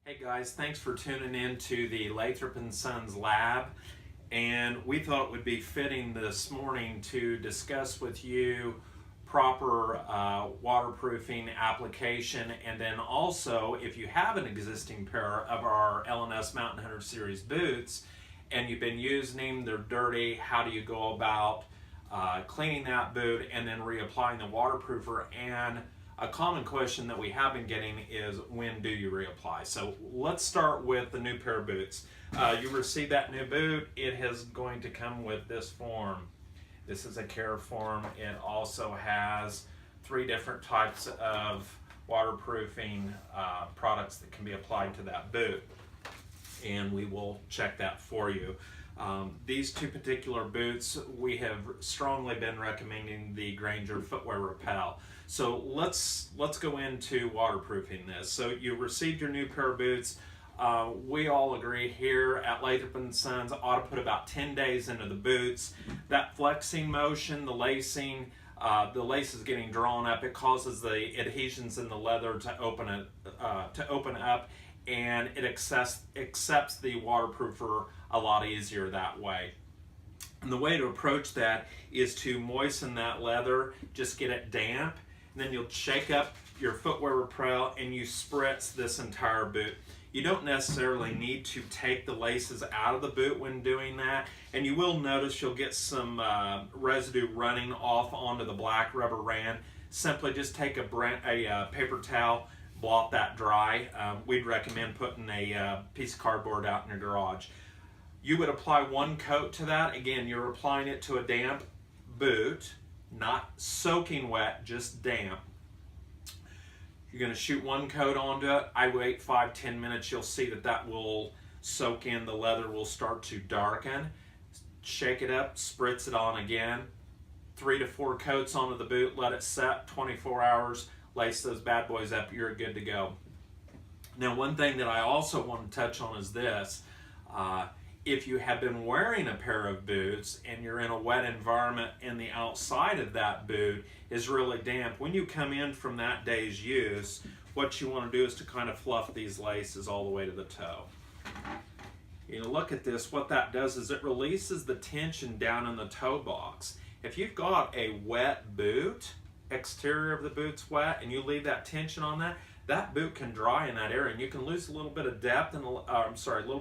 Hey guys, thanks for tuning in to the Lathrop & Sons lab, and we thought it would be fitting this morning to discuss with you proper waterproofing application, and then also if you have an existing pair of our L&S Mountain Hunter Series boots and you've been using them, they're dirty, how do you go about cleaning that boot and then reapplying the waterproofer? And a common question that we have been getting is, when do you reapply? So let's start with the new pair of boots. You receive that new boot, it is going to come with this form. This is a care form. It also has 3 different types of waterproofing products that can be applied to that boot, and we will check that for you. These 2 particular boots, we have strongly been recommending the Granger Footwear Repel. So let's go into waterproofing this. So you received your new pair of boots. We all agree here at Lathrop & Sons ought to put about 10 days into the boots. That flexing motion, the lacing, the lace is getting drawn up. It causes the adhesions in the leather to open up, and it accepts the waterproofer a lot easier that way. And the way to approach that is to moisten that leather, just get it damp, and then you'll shake up your Footwear Repel and you spritz this entire boot. You don't necessarily need to take the laces out of the boot when doing that, and you will notice you'll get some residue running off onto the black rubber rand. Simply just take a paper towel, blot that dry. We'd recommend putting a piece of cardboard out in your garage. You would apply 1 coat to that. Again, you're applying it to a damp boot, not soaking wet, just damp. You're going to shoot 1 coat onto it. I wait 5-10 minutes. You'll see that that will soak in. The leather will start to darken. Shake it up, spritz it on again. 3 to 4 coats onto the boot. Let it set 24 hours. Lace those bad boys up. You're good to go. Now, one thing that I also want to touch on is this. If you have been wearing a pair of boots and you're in a wet environment and the outside of that boot is really damp, when you come in from that day's use, what you want to do is to kind of fluff these laces all the way to the toe. You know, look at this. What that does is it releases the tension down in the toe box. If you've got a wet boot, exterior of the boot's wet, and you leave that tension on that, that boot can dry in that area, and you can lose a little bit of depth and a little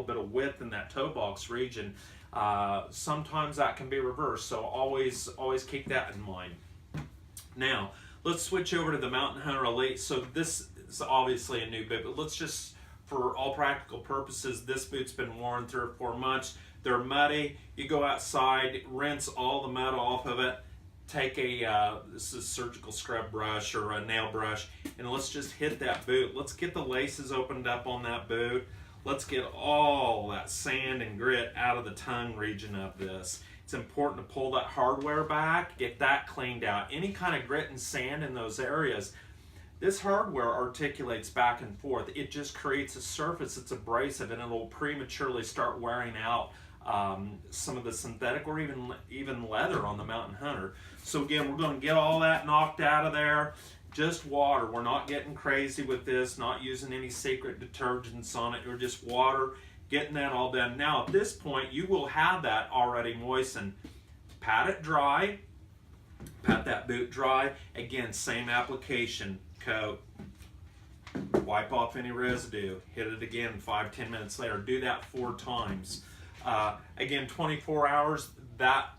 bit of width in that toe box region. Sometimes that can be reversed, so always keep that in mind. Now let's switch over to the Mountain Hunter Elite. So this is obviously a new boot, but let's just, for all practical purposes, this boot's been worn 3 or 4 months. They're muddy. You go outside, rinse all the mud off of it. Take this is surgical scrub brush or a nail brush, and let's just hit that boot. Let's get the laces opened up on that boot. Let's get all that sand and grit out of the tongue region of this. It's important to pull that hardware back, get that cleaned out. Any kind of grit and sand in those areas, this hardware articulates back and forth. It just creates a surface that's abrasive, and it'll prematurely start wearing out some of the synthetic or even leather on the Mountain Hunter. So again, we're going to get all that knocked out of there. Just water. We're not getting crazy with this, not using any secret detergents on it. We're just water, getting that all done. Now at this point, you will have that already moistened. Pat it dry. Pat that boot dry. Again, same application. Coat. Wipe off any residue. Hit it again 5-10 minutes later. Do that 4 times. Again, 24 hours, that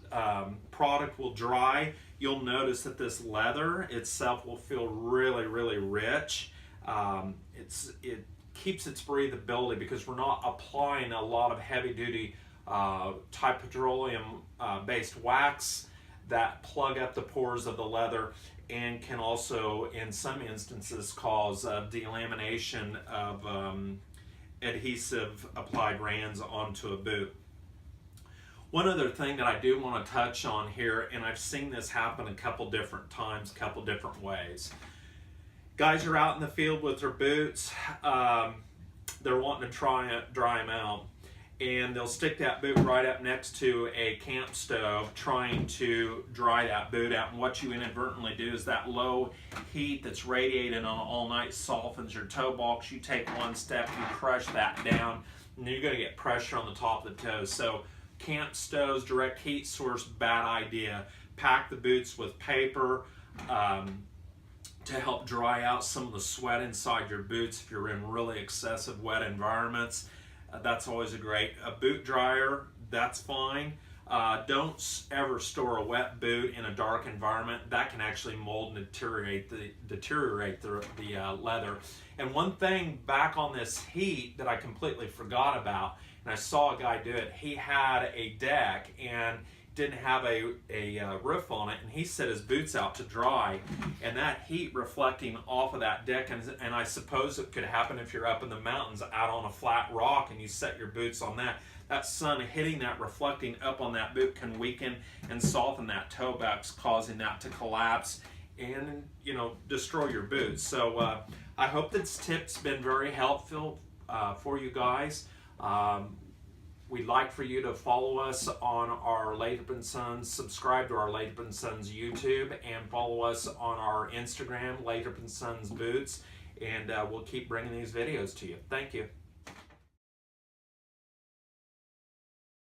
product will dry. You'll notice that this leather itself will feel really, really rich. It keeps its breathability because we're not applying a lot of heavy-duty type petroleum-based wax that plug up the pores of the leather and can also, in some instances, cause delamination of adhesive applied rands onto a boot. One other thing that I do want to touch on here, and I've seen this happen a couple different times, a couple different ways. Guys are out in the field with their boots, they're wanting to dry them out, and they'll stick that boot right up next to a camp stove trying to dry that boot out. And what you inadvertently do is that low heat that's radiating on all night softens your toe box. You take one step, you crush that down, and you're going to get pressure on the top of the toes. So camp stoves, direct heat source, bad idea. Pack the boots with paper to help dry out some of the sweat inside your boots if you're in really excessive wet environments. That's always a boot dryer. That's fine. Don't ever store a wet boot in a dark environment. That can actually mold and deteriorate the leather. And one thing back on this heat that I completely forgot about, and I saw a guy do it. He had a deck and didn't have a roof on it, and he set his boots out to dry, and that heat reflecting off of that deck, and I suppose it could happen if you're up in the mountains out on a flat rock and you set your boots on that. That sun hitting that, reflecting up on that boot can weaken and soften that toe box, causing that to collapse and, you know, destroy your boots. So I hope this tip's been very helpful for you guys. We'd like for you to follow us on our Lathrop & Sons, subscribe to our Lathrop & Sons YouTube, and follow us on our Instagram, Lathrop & Sons Boots, and we'll keep bringing these videos to you. Thank you.